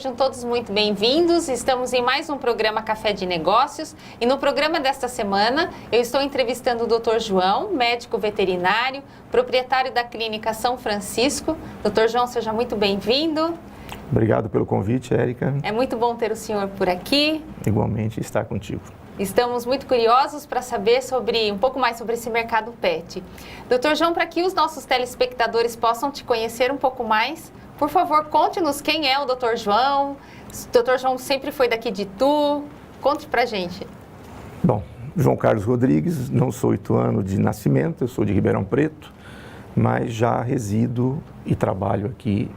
sejam todos muito bem-vindos. Estamos em mais um programa Café de Negócios e no programa desta semana eu estou entrevistando o Dr. João, médico veterinário, proprietário da Clínica São Francisco. Dr. João, seja muito bem-vindo. Obrigado pelo convite, Érica. É muito bom ter o senhor por aqui. Igualmente estar contigo. Estamos muito curiosos para saber um pouco mais sobre esse mercado pet. Dr. João, para que os nossos telespectadores possam te conhecer um pouco mais, por favor, conte-nos quem é o Dr. João. O Dr. João sempre foi daqui de Itu. Conte pra gente. Bom, João Carlos Rodrigues, não sou ituano de nascimento, eu sou de Ribeirão Preto, mas já resido e trabalho aqui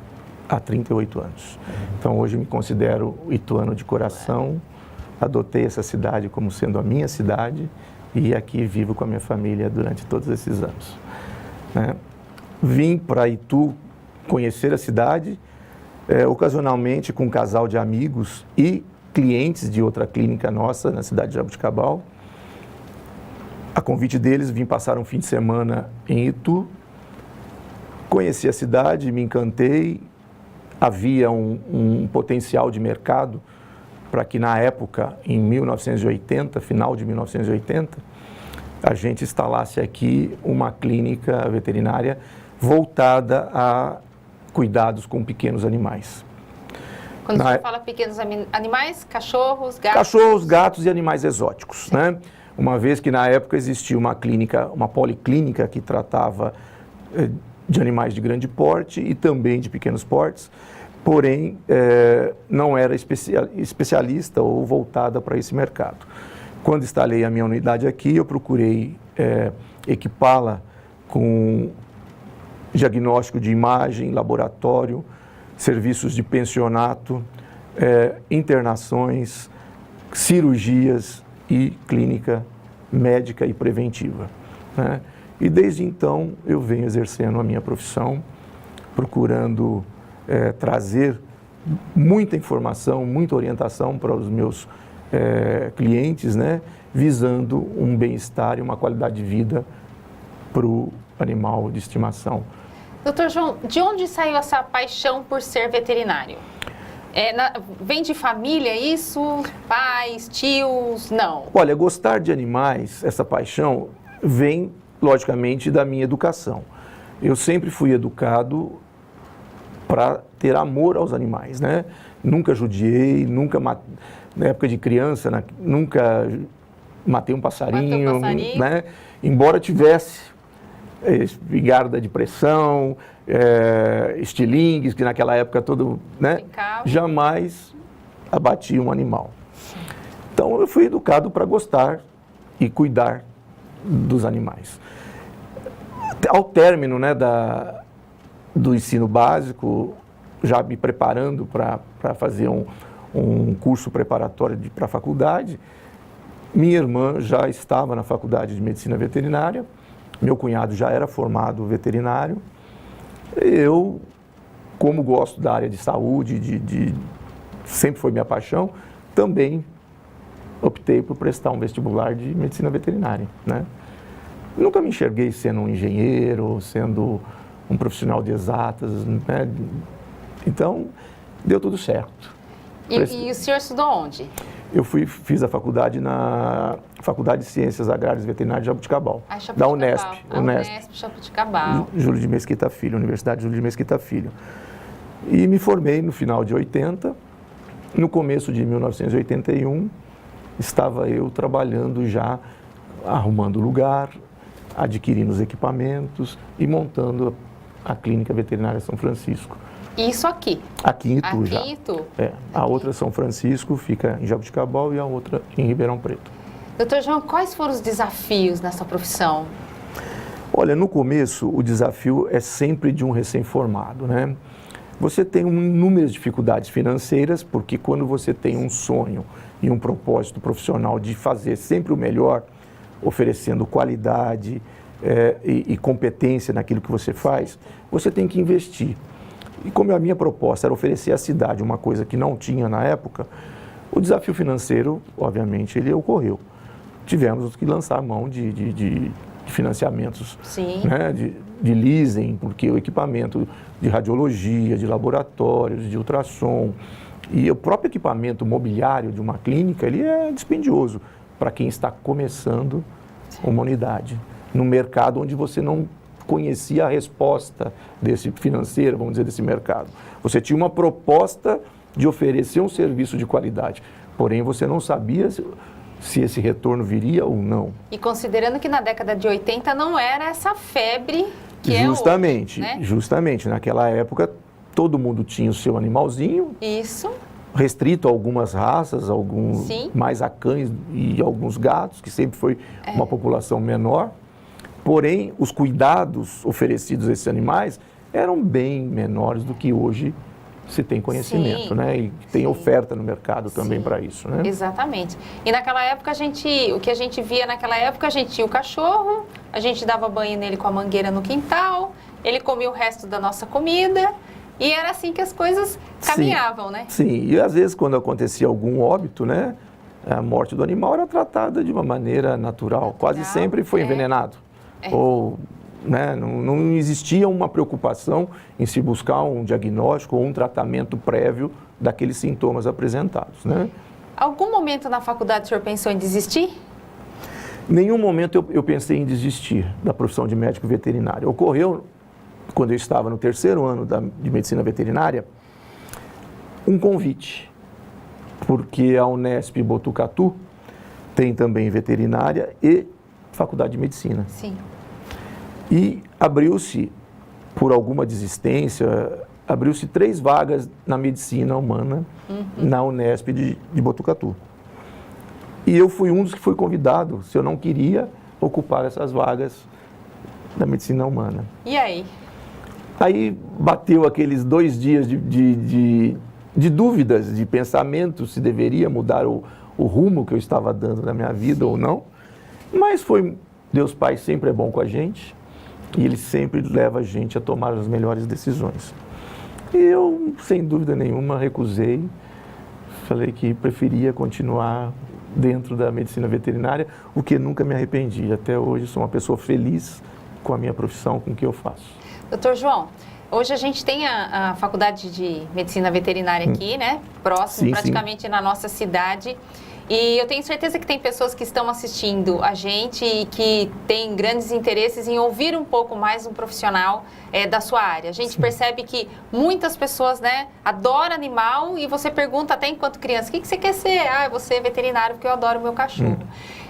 há 38 anos. Então hoje me considero ituano de coração, adotei essa cidade como sendo a minha cidade e aqui vivo com a minha família durante todos esses anos. Vim para Itu conhecer a cidade, ocasionalmente com um casal de amigos e clientes de outra clínica nossa na cidade de Jaboticabal. A convite deles, vim passar um fim de semana em Itu, conheci a cidade, me encantei, havia um potencial de mercado para que na época, em 1980, final de 1980, a gente instalasse aqui uma clínica veterinária voltada a cuidados com pequenos animais. Quando você fala pequenos animais, cachorros, gatos? Cachorros, gatos e animais exóticos, né? Uma vez que na época existia uma clínica, uma policlínica que tratava de animais de grande porte e também de pequenos portes, porém não era especialista ou voltada para esse mercado. Quando instalei a minha unidade aqui, eu procurei equipá-la com diagnóstico de imagem, laboratório, serviços de pensionato, internações, cirurgias e clínica médica e preventiva, né? E desde então eu venho exercendo a minha profissão, procurando trazer muita informação, muita orientação para os meus clientes, né? Visando um bem-estar e uma qualidade de vida para o animal de estimação. Doutor João, de onde saiu essa paixão por ser veterinário? Vem de família isso? Pais, tios? Não? Olha, gostar de animais, essa paixão, vem, logicamente, da minha educação. Eu sempre fui educado para ter amor aos animais, né? Nunca judiei, nunca, na época de criança, nunca matei um passarinho, né? Embora tivesse espingarda de pressão, estilingues, que naquela época todo, né? Jamais abati um animal. Então eu fui educado para gostar e cuidar dos animais. Ao término, né, do ensino básico, já me preparando para fazer um curso preparatório para a faculdade, minha irmã já estava na faculdade de medicina veterinária, meu cunhado já era formado veterinário. Eu, como gosto da área de saúde, sempre foi minha paixão, também optei por prestar um vestibular de medicina veterinária, né? Nunca me enxerguei sendo um engenheiro, sendo um profissional de exatas, né? Então, deu tudo certo. E o senhor estudou onde? Eu fiz a faculdade na Faculdade de Ciências Agrárias e Veterinárias de Jaboticabal, da Unesp. Unesp, Jaboticabal. Júlio de Mesquita Filho, Universidade Júlio de Mesquita Filho. E me formei no final de 80, no começo de 1981, estava eu trabalhando já, arrumando lugar, adquirindo os equipamentos e montando a Clínica Veterinária São Francisco. Isso aqui? Aqui em Itu já. Aqui em Itu? A outra São Francisco fica em Jaboticabal e a outra em Ribeirão Preto. Doutor João, quais foram os desafios nessa profissão? Olha, no começo o desafio é sempre de um recém-formado, né? Você tem inúmeras dificuldades financeiras, porque quando você tem um sonho e um propósito profissional de fazer sempre o melhor, oferecendo qualidade e competência naquilo que você faz, você tem que investir. E como a minha proposta era oferecer à cidade uma coisa que não tinha na época, o desafio financeiro, obviamente, ele ocorreu. Tivemos que lançar mão de financiamentos, né, de leasing, porque o equipamento de radiologia, de laboratórios, de ultrassom, E o próprio equipamento mobiliário de uma clínica, ele é dispendioso para quem está começando uma unidade, num mercado onde você não conhecia a resposta desse financeiro, vamos dizer, desse mercado. Você tinha uma proposta de oferecer um serviço de qualidade, porém você não sabia se esse retorno viria ou não. E considerando que na década de 80 não era essa febre que justamente, é hoje, né? Justamente, naquela época todo mundo tinha o seu animalzinho. Isso. Restrito a algumas raças, alguns Sim. mais a cães e alguns gatos, que sempre foi uma população menor. Porém, os cuidados oferecidos a esses animais eram bem menores do que hoje se tem conhecimento, Sim. né? E tem Sim. oferta no mercado também Sim. para isso, né? Exatamente. E naquela época o que a gente via naquela época, a gente tinha o cachorro, a gente dava banho nele com a mangueira no quintal, ele comia o resto da nossa comida. E era assim que as coisas caminhavam, né? Sim, e às vezes quando acontecia algum óbito, né, a morte do animal era tratada de uma maneira natural. Quase sempre foi envenenado. Ou, né, não existia uma preocupação em se buscar um diagnóstico ou um tratamento prévio daqueles sintomas apresentados, né? Algum momento na faculdade o senhor pensou em desistir? Em nenhum momento eu pensei em desistir da profissão de médico veterinário. Ocorreu, quando eu estava no terceiro ano de medicina veterinária, um convite, porque a Unesp Botucatu tem também veterinária e faculdade de medicina. Sim. E abriu-se, por alguma desistência, abriu-se 3 vagas na medicina humana na Unesp de Botucatu. E eu fui um dos que foi convidado, se eu não queria ocupar essas vagas da medicina humana. E aí? Aí bateu aqueles 2 dias de dúvidas, de pensamento, se deveria mudar o rumo que eu estava dando na minha vida ou não. Mas Deus Pai sempre é bom com a gente e Ele sempre leva a gente a tomar as melhores decisões. E eu, sem dúvida nenhuma, recusei. Falei que preferia continuar dentro da medicina veterinária, o que nunca me arrependi. Até hoje sou uma pessoa feliz com a minha profissão, com o que eu faço. Doutor João, hoje a gente tem a faculdade de medicina veterinária aqui, né? Próximo, Sim, praticamente na nossa cidade. E eu tenho certeza que tem pessoas que estão assistindo a gente e que têm grandes interesses em ouvir um pouco mais um profissional da sua área. A gente percebe que muitas pessoas, né, adoram animal e você pergunta até enquanto criança, o que você quer ser? Ah, eu vou ser veterinário porque eu adoro o meu cachorro.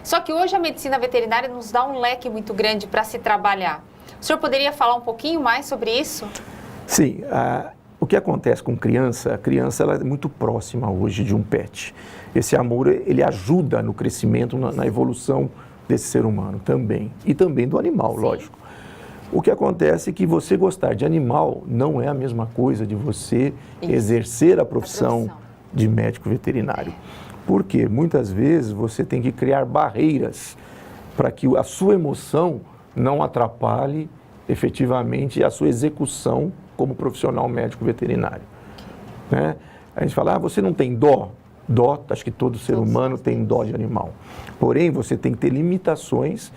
Só que hoje a medicina veterinária nos dá um leque muito grande para se trabalhar. O senhor poderia falar um pouquinho mais sobre isso? Sim, o que acontece com criança, a criança ela é muito próxima hoje de um pet. Esse amor, ele ajuda no crescimento, na evolução desse ser humano também. E também do animal, Sim. lógico. O que acontece é que você gostar de animal não é a mesma coisa de você exercer a profissão de médico veterinário. Porque muitas vezes você tem que criar barreiras para que a sua emoção não atrapalhe efetivamente a sua execução como profissional médico veterinário. Né? A gente fala, você não tem dó? Dó, acho que todo ser humano tem dó de animal. Porém, você tem que ter limitações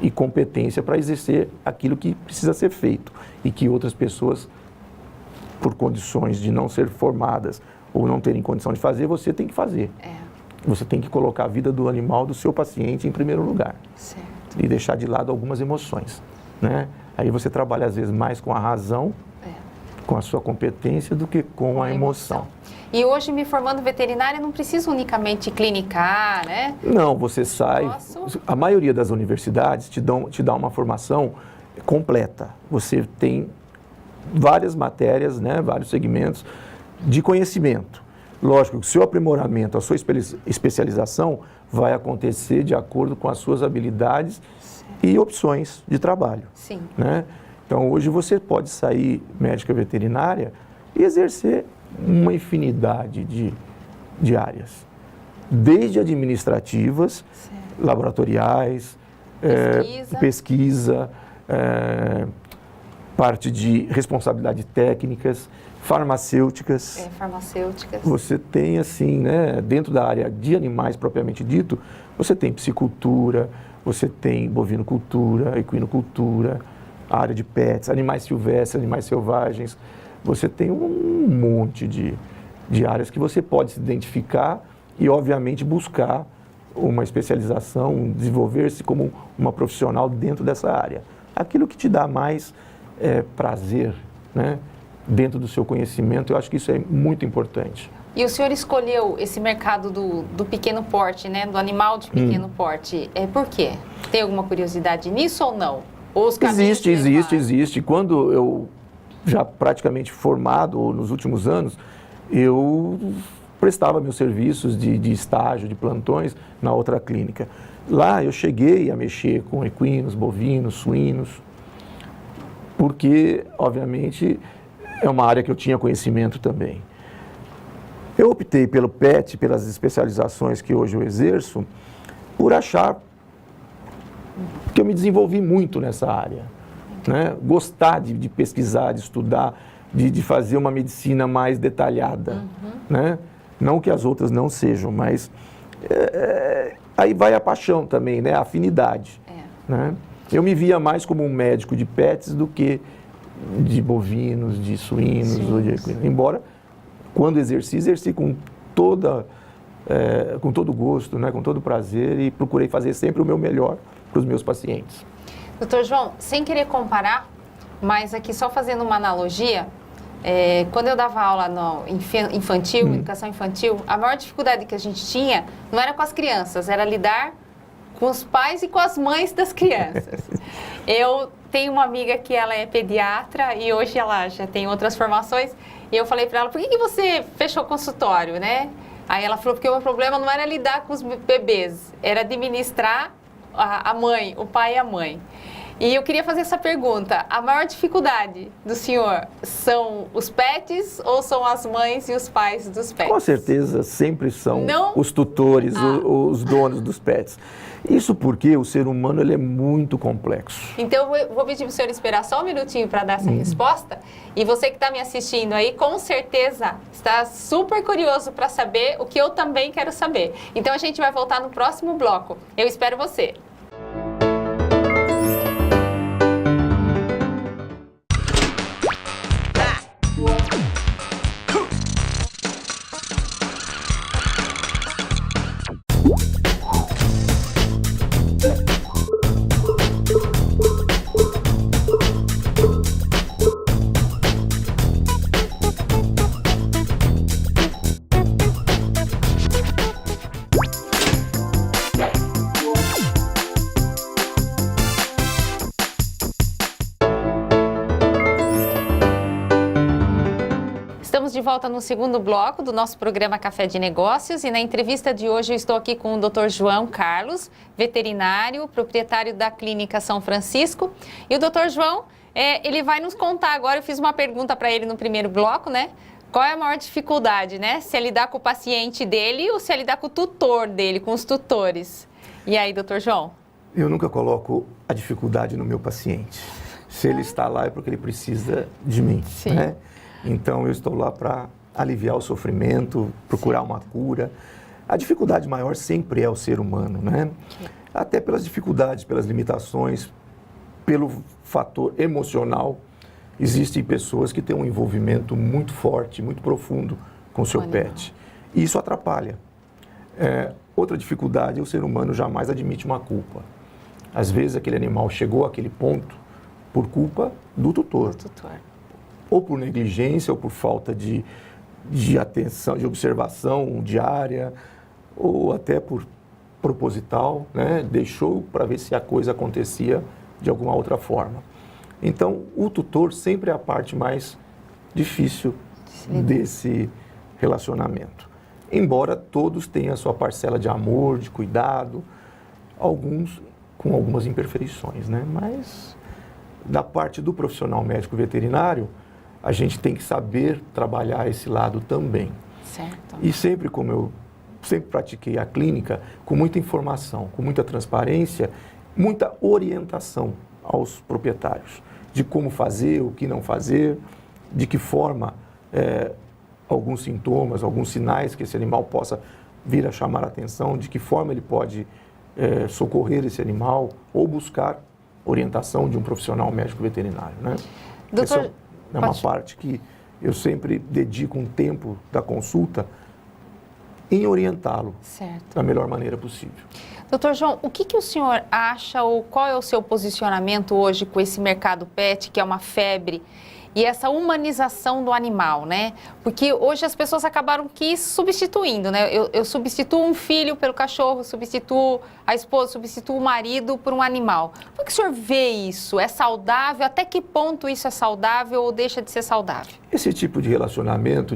e competência para exercer aquilo que precisa ser feito e que outras pessoas, por condições de não ser formadas ou não terem condição de fazer, você tem que fazer. Você tem que colocar a vida do animal, do seu paciente, em primeiro lugar. Certo. E deixar de lado algumas emoções, né? Aí você trabalha, às vezes, mais com a razão, com a sua competência, do que com a emoção. E hoje, me formando veterinária, não preciso unicamente clinicar, né? Não, você sai... A maioria das universidades te dá uma formação completa. Você tem várias matérias, né, vários segmentos de conhecimento. Lógico que o seu aprimoramento, a sua especialização vai acontecer de acordo com as suas habilidades e opções de trabalho. Sim. Né? Então, hoje você pode sair médica veterinária e exercer uma infinidade de áreas, desde administrativas, laboratoriais, pesquisa, parte de responsabilidade técnicas, farmacêuticas. Farmacêuticas. Você tem, assim, né, dentro da área de animais propriamente dito, você tem piscicultura, você tem bovinocultura, equinocultura, a área de pets, animais silvestres, animais selvagens. Você tem um monte de de áreas que você pode se identificar e, obviamente, buscar uma especialização, desenvolver-se como uma profissional dentro dessa área. Aquilo que te dá mais prazer, né, dentro do seu conhecimento, eu acho que isso é muito importante. E o senhor escolheu esse mercado do pequeno porte, né, do animal de pequeno porte, por quê? Tem alguma curiosidade nisso ou não? Ou os Existe. Quando eu, já praticamente formado nos últimos anos, eu prestava meus serviços de estágio, de plantões na outra clínica. Lá eu cheguei a mexer com equinos, bovinos, suínos, porque, obviamente, é uma área que eu tinha conhecimento também. Eu optei pelo PET, pelas especializações que hoje eu exerço, por achar que eu me desenvolvi muito nessa área, né? Gostar de pesquisar, de estudar, de fazer uma medicina mais detalhada, né? Não que as outras não sejam, mas aí vai a paixão também, né? A afinidade, né? Eu me via mais como um médico de pets do que de bovinos, de suínos, ou de equinos. Embora, quando exerci com todo gosto, né? Com todo prazer, e procurei fazer sempre o meu melhor para os meus pacientes. Doutor João, sem querer comparar, mas aqui só fazendo uma analogia, quando eu dava aula no infantil, educação infantil, a maior dificuldade que a gente tinha não era com as crianças, era lidar com os pais e com as mães das crianças. Eu tenho uma amiga que ela é pediatra e hoje ela já tem outras formações, e eu falei para ela, por que você fechou o consultório, né? Aí ela falou, porque o meu problema não era lidar com os bebês, era administrar a mãe, o pai e a mãe. E eu queria fazer essa pergunta, a maior dificuldade do senhor são os pets ou são as mães e os pais dos pets? Com certeza, sempre são os tutores, os donos dos pets. Isso porque o ser humano ele é muito complexo. Então, eu vou pedir para o senhor esperar só um minutinho para dar essa resposta. E você que está me assistindo aí, com certeza está super curioso para saber o que eu também quero saber. Então, a gente vai voltar no próximo bloco. Eu espero você. Estamos de volta no segundo bloco do nosso programa Café de Negócios, e na entrevista de hoje eu estou aqui com o Dr. João Carlos, veterinário, proprietário da Clínica São Francisco. E o Dr. João, ele vai nos contar agora, eu fiz uma pergunta para ele no primeiro bloco, né? Qual é a maior dificuldade, né? Se é lidar com o paciente dele ou se é lidar com o tutor dele, com os tutores. E aí, Dr. João? Eu nunca coloco a dificuldade no meu paciente. Se ele está lá é porque ele precisa de mim, né? Então, eu estou lá para aliviar o sofrimento, procurar uma cura. A dificuldade maior sempre é o ser humano, né? Até pelas dificuldades, pelas limitações, pelo fator emocional. Existem pessoas que têm um envolvimento muito forte, muito profundo com o seu pet. E isso atrapalha. Outra dificuldade é o ser humano jamais admite uma culpa. Às vezes, aquele animal chegou àquele ponto por culpa do tutor. Ou por negligência, ou por falta de atenção, de observação diária, ou até por proposital, né? Deixou para ver se a coisa acontecia de alguma outra forma. Então, o tutor sempre é a parte mais difícil desse relacionamento. Embora todos tenham a sua parcela de amor, de cuidado, alguns com algumas imperfeições, né? Mas, da parte do profissional médico veterinário, a gente tem que saber trabalhar esse lado também. Certo. E sempre, como eu sempre pratiquei a clínica, com muita informação, com muita transparência, muita orientação aos proprietários de como fazer, o que não fazer, de que forma alguns sintomas, alguns sinais que esse animal possa vir a chamar a atenção, de que forma ele pode socorrer esse animal ou buscar orientação de um profissional médico veterinário, né? Doutor, é uma parte que eu sempre dedico um tempo da consulta em orientá-lo da melhor maneira possível. Doutor João, o que o senhor acha ou qual é o seu posicionamento hoje com esse mercado pet, que é uma febre, e essa humanização do animal, né? Porque hoje as pessoas acabaram que substituindo, né? Eu substituo um filho pelo cachorro, substituo a esposa, substituo o marido por um animal. Como é que o senhor vê isso? É saudável? Até que ponto isso é saudável ou deixa de ser saudável? Esse tipo de relacionamento,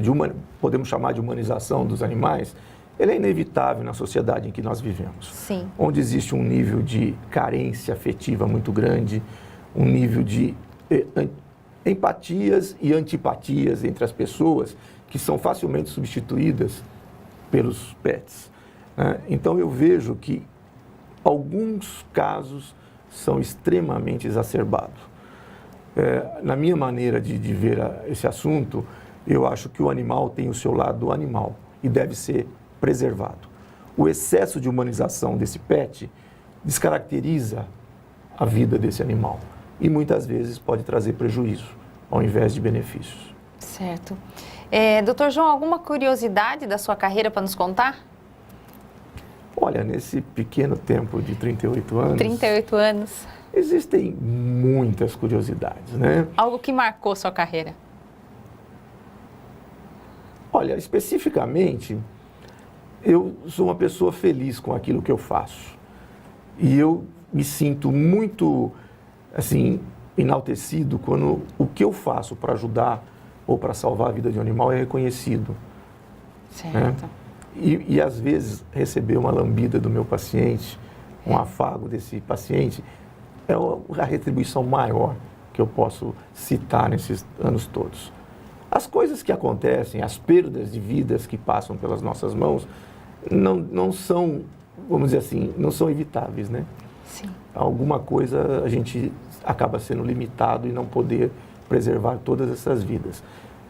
podemos chamar de humanização dos animais, ele é inevitável na sociedade em que nós vivemos. Sim. Onde existe um nível de carência afetiva muito grande, um nível de empatias e antipatias entre as pessoas que são facilmente substituídas pelos pets, né? Então eu vejo que alguns casos são extremamente exacerbados. Na minha maneira de ver esse assunto, eu acho que o animal tem o seu lado animal e deve ser preservado. O excesso de humanização desse pet descaracteriza a vida desse animal e muitas vezes pode trazer prejuízo ao invés de benefícios. Certo. Doutor João, alguma curiosidade da sua carreira para nos contar? Olha, nesse pequeno tempo de 38 anos... 38 anos. Existem muitas curiosidades, né? Algo que marcou sua carreira? Olha, especificamente, eu sou uma pessoa feliz com aquilo que eu faço. E eu me sinto muito, assim, enaltecido quando o que eu faço para ajudar ou para salvar a vida de um animal é reconhecido. Certo. Né? E às vezes receber uma lambida do meu paciente, um afago desse paciente, é a retribuição maior que eu posso citar nesses anos todos. As coisas que acontecem, as perdas de vidas que passam pelas nossas mãos, não são, vamos dizer assim, não são evitáveis, né? Sim. Alguma coisa a gente acaba sendo limitado e não poder preservar todas essas vidas.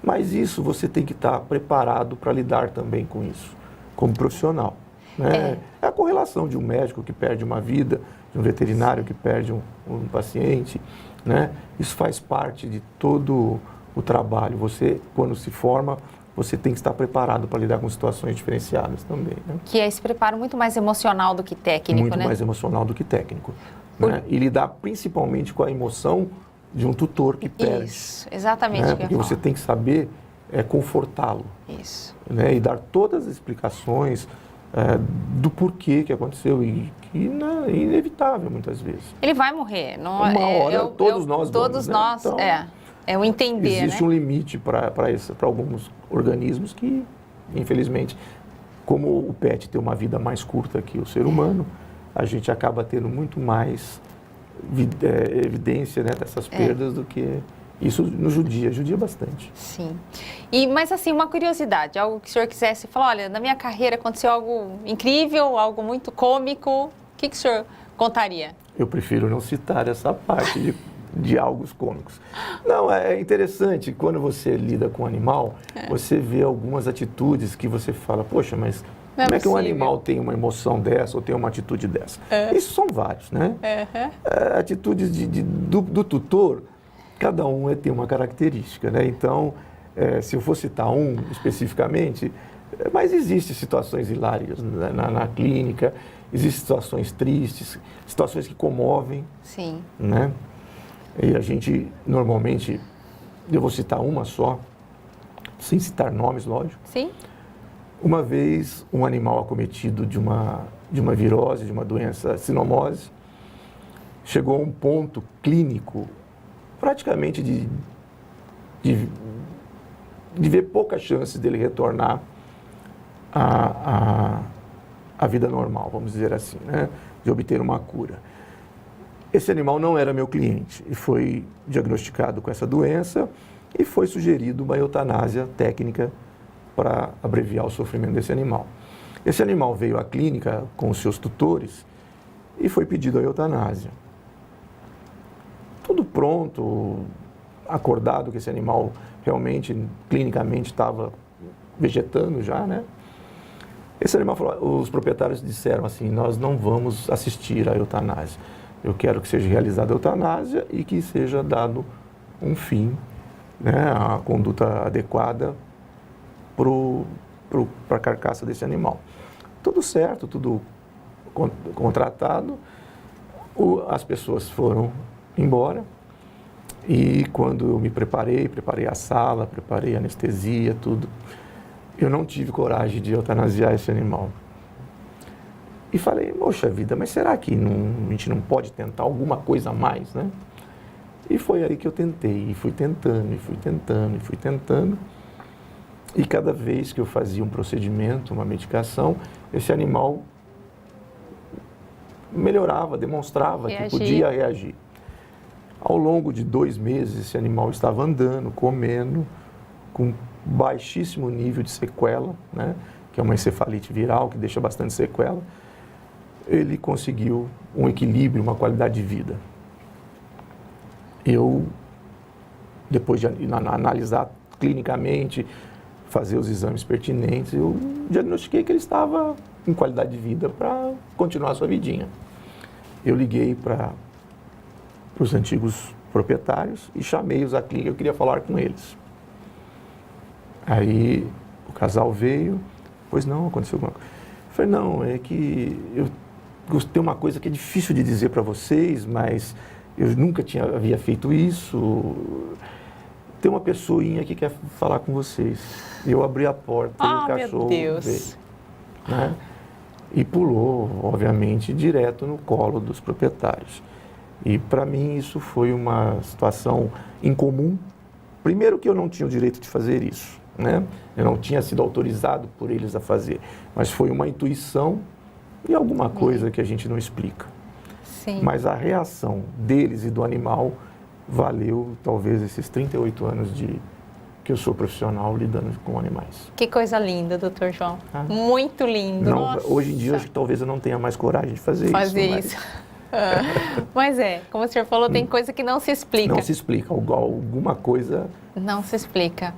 Mas isso você tem que estar preparado para lidar também com isso, como profissional, né? É a correlação de um médico que perde uma vida, de um veterinário que perde um paciente, né? Isso faz parte de todo o trabalho. Você, quando se forma, você tem que estar preparado para lidar com situações diferenciadas também, né? Que é esse preparo muito mais emocional do que técnico, muito né? Mais emocional do que técnico. Né? E lidar principalmente com a emoção de um tutor que perde. Isso, exatamente. Né? Porque você tem que saber confortá-lo. Isso. Né? E dar todas as explicações do porquê que aconteceu e que é inevitável muitas vezes. Ele vai morrer. Não, uma hora, todos nós todos vamos, né? nós, Então, é o entender, existe um limite para alguns organismos que, infelizmente, como o pet tem uma vida mais curta que o ser humano, a gente acaba tendo muito mais evidência, né, dessas perdas do que... Isso nos judia bastante. Sim. Mas assim, uma curiosidade, algo que o senhor quisesse falar, olha, na minha carreira aconteceu algo incrível, algo muito cômico, o que o senhor contaria? Eu prefiro não citar essa parte de algo cômicos. Não, é interessante, quando você lida com um animal, você vê algumas atitudes que você fala, poxa, mas como é que um animal tem uma emoção dessa ou tem uma atitude dessa? Isso são vários, né? Atitudes do tutor, cada um tem uma característica, né? Então, se eu for citar um especificamente, mas existem situações hilárias na clínica, existem situações tristes, situações que comovem. Sim. Né? E a gente, normalmente, eu vou citar uma só, sem citar nomes, lógico. Sim. Uma vez, um animal acometido de uma virose, de uma doença sinomose, chegou a um ponto clínico praticamente de ver poucas chances dele retornar à vida normal, vamos dizer assim, né? De obter uma cura. Esse animal não era meu cliente e foi diagnosticado com essa doença e foi sugerido uma eutanásia técnica para abreviar o sofrimento desse animal. Esse animal veio à clínica com os seus tutores e foi pedido a eutanásia. Tudo pronto, acordado que esse animal realmente, clinicamente, estava vegetando já, né? Esse animal falou, os proprietários disseram assim, nós não vamos assistir à eutanásia. Eu quero que seja realizada a eutanásia e que seja dado um fim né, a conduta adequada para a carcaça desse animal. Tudo certo, tudo contratado, as pessoas foram embora e quando eu me preparei a sala, preparei a anestesia, tudo, eu não tive coragem de eutanasiar esse animal. E falei, poxa vida, mas será que a gente não pode tentar alguma coisa a mais, né? E foi aí que eu tentei, e fui tentando, e fui tentando, e fui tentando. E cada vez que eu fazia um procedimento, uma medicação, esse animal melhorava, demonstrava que podia reagir. Ao longo de 2 meses, esse animal estava andando, comendo, com baixíssimo nível de sequela, né? Que é uma encefalite viral que deixa bastante sequela. Ele conseguiu um equilíbrio, uma qualidade de vida. Eu, depois de analisar clinicamente, fazer os exames pertinentes, eu diagnostiquei que ele estava em qualidade de vida para continuar a sua vidinha. Eu liguei para os antigos proprietários e chamei-os à clínica, eu queria falar com eles. Aí o casal veio, pois não, aconteceu alguma coisa. Eu falei, não, é que eu tem uma coisa que é difícil de dizer para vocês, mas eu nunca havia feito isso. Tem uma pessoinha que quer falar com vocês. Eu abri a porta e o cachorro veio, né? E pulou, obviamente, direto no colo dos proprietários. E para mim isso foi uma situação incomum. Primeiro que eu não tinha o direito de fazer isso, né? Eu não tinha sido autorizado por eles a fazer, mas foi uma intuição e alguma coisa que a gente não explica. Sim. Mas a reação deles e do animal valeu talvez esses 38 anos que eu sou profissional lidando com animais. Que coisa linda, doutor João. Muito lindo. Não, nossa. Hoje em dia, acho que talvez eu não tenha mais coragem de fazer isso. Mas como o senhor falou, tem coisa que não se explica. Não se explica. Alguma coisa... Não se explica.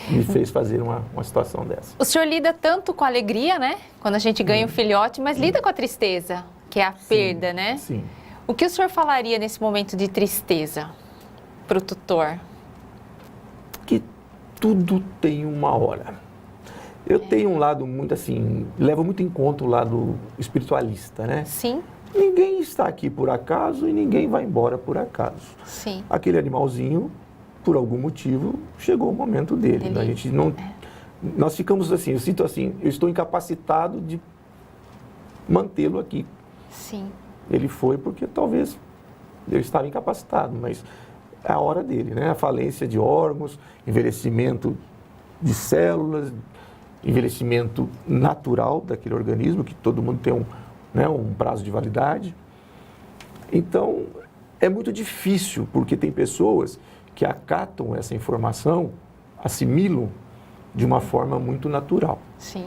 Me fez fazer uma situação dessa. O senhor lida tanto com a alegria, né? Quando a gente ganha um filhote, mas lida com a tristeza, que é a perda, né? Sim. O que o senhor falaria nesse momento de tristeza para o tutor? Que tudo tem uma hora. Eu tenho um lado muito assim, levo muito em conta o lado espiritualista, né? Sim. Ninguém está aqui por acaso e ninguém vai embora por acaso. Sim. Aquele animalzinho, por algum motivo, chegou o momento dele. A gente não... Nós ficamos assim, eu sinto assim, eu estou incapacitado de mantê-lo aqui. Sim. Ele foi porque talvez eu estava incapacitado, mas é a hora dele, né? A falência de órgãos, envelhecimento de células, envelhecimento natural daquele organismo, que todo mundo tem um prazo de validade. Então, é muito difícil, porque tem pessoas que acatam essa informação, assimilam de uma forma muito natural. Sim.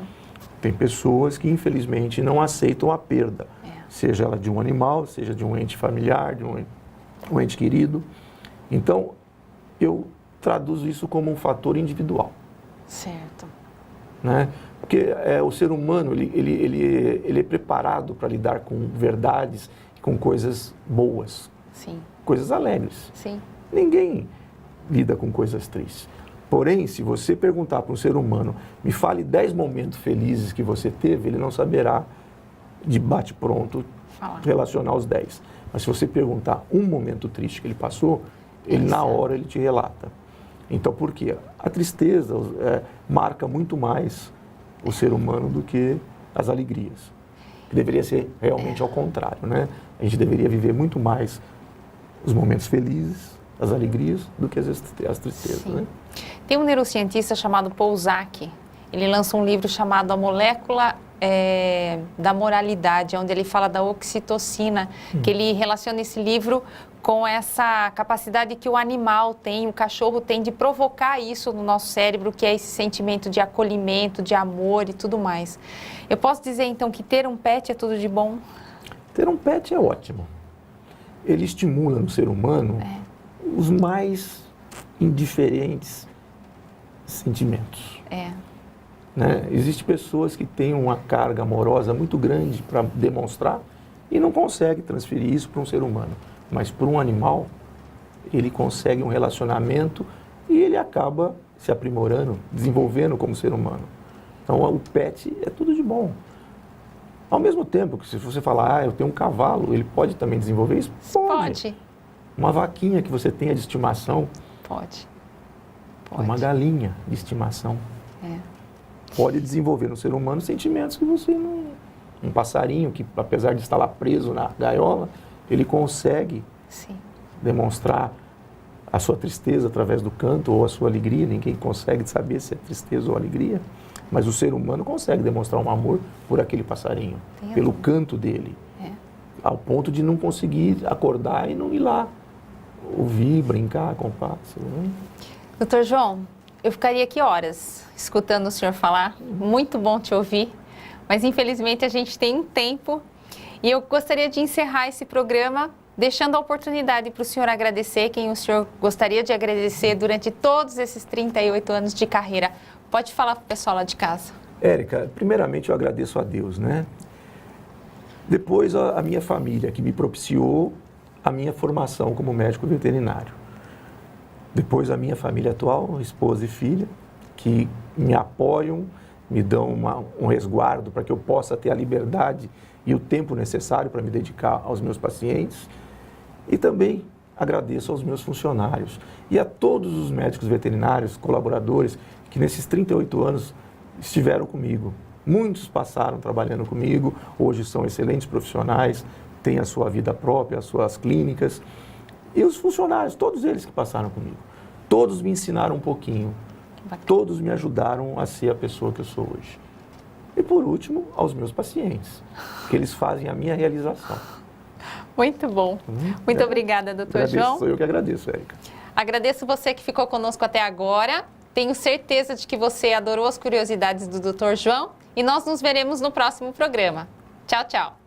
Tem pessoas que, infelizmente, não aceitam a perda, seja ela de um animal, seja de um ente familiar, de um ente querido. Então, eu traduzo isso como um fator individual. Certo. Né? Porque o ser humano, ele é preparado para lidar com verdades, com coisas boas, Sim. coisas alegres. Sim. Ninguém lida com coisas tristes. Porém, se você perguntar para um ser humano, me fale 10 momentos felizes que você teve, ele não saberá de bate-pronto relacionar os 10. Mas se você perguntar um momento triste que ele passou, ele na hora ele te relata. Então, por quê? A tristeza marca muito mais o ser humano do que as alegrias. Deveria ser realmente ao contrário, né? A gente deveria viver muito mais os momentos felizes, as alegrias, do que as tristezas, né? Tem um neurocientista chamado Paul Zak. Ele lança um livro chamado A Molécula da Moralidade, onde ele fala da oxitocina, que ele relaciona esse livro com essa capacidade que o animal tem, o cachorro tem de provocar isso no nosso cérebro, que é esse sentimento de acolhimento, de amor e tudo mais. Eu posso dizer, então, que ter um pet é tudo de bom? Ter um pet é ótimo. Ele estimula no ser humano os mais indiferentes sentimentos. Né? Existem pessoas que têm uma carga amorosa muito grande para demonstrar e não conseguem transferir isso para um ser humano. Mas para um animal, ele consegue um relacionamento e ele acaba se aprimorando, desenvolvendo como ser humano. Então, o pet é tudo de bom. Ao mesmo tempo que se você falar, eu tenho um cavalo, ele pode também desenvolver isso? Pode. Uma vaquinha que você tenha de estimação? Pode. Uma galinha de estimação? Pode desenvolver no ser humano sentimentos que você não... Um passarinho que, apesar de estar lá preso na gaiola, ele consegue demonstrar a sua tristeza através do canto ou a sua alegria. Ninguém consegue saber se é tristeza ou alegria. Mas o ser humano consegue demonstrar um amor por aquele passarinho, pelo canto dele. Ao ponto de não conseguir acordar e não ir lá ouvir, brincar com o pássaro. Né? Doutor João, eu ficaria aqui horas escutando o senhor falar. Muito bom te ouvir. Mas infelizmente a gente tem um tempo. E eu gostaria de encerrar esse programa deixando a oportunidade para o senhor agradecer quem o senhor gostaria de agradecer durante todos esses 38 anos de carreira. Pode falar para o pessoal lá de casa. Érica, primeiramente eu agradeço a Deus, né? Depois a minha família, que me propiciou a minha formação como médico veterinário. Depois a minha família atual, esposa e filha, que me apoiam, me dão um resguardo para que eu possa ter a liberdade e o tempo necessário para me dedicar aos meus pacientes. E também agradeço aos meus funcionários e a todos os médicos veterinários, colaboradores, que nesses 38 anos estiveram comigo. Muitos passaram trabalhando comigo, hoje são excelentes profissionais, têm a sua vida própria, as suas clínicas. E os funcionários, todos eles que passaram comigo, todos me ensinaram um pouquinho, todos me ajudaram a ser a pessoa que eu sou hoje. E por último, aos meus pacientes, que eles fazem a minha realização. Muito bom. Muito obrigada, doutor João. Sou eu que agradeço, Érica. Agradeço você que ficou conosco até agora. Tenho certeza de que você adorou as curiosidades do doutor João e nós nos veremos no próximo programa. Tchau, tchau.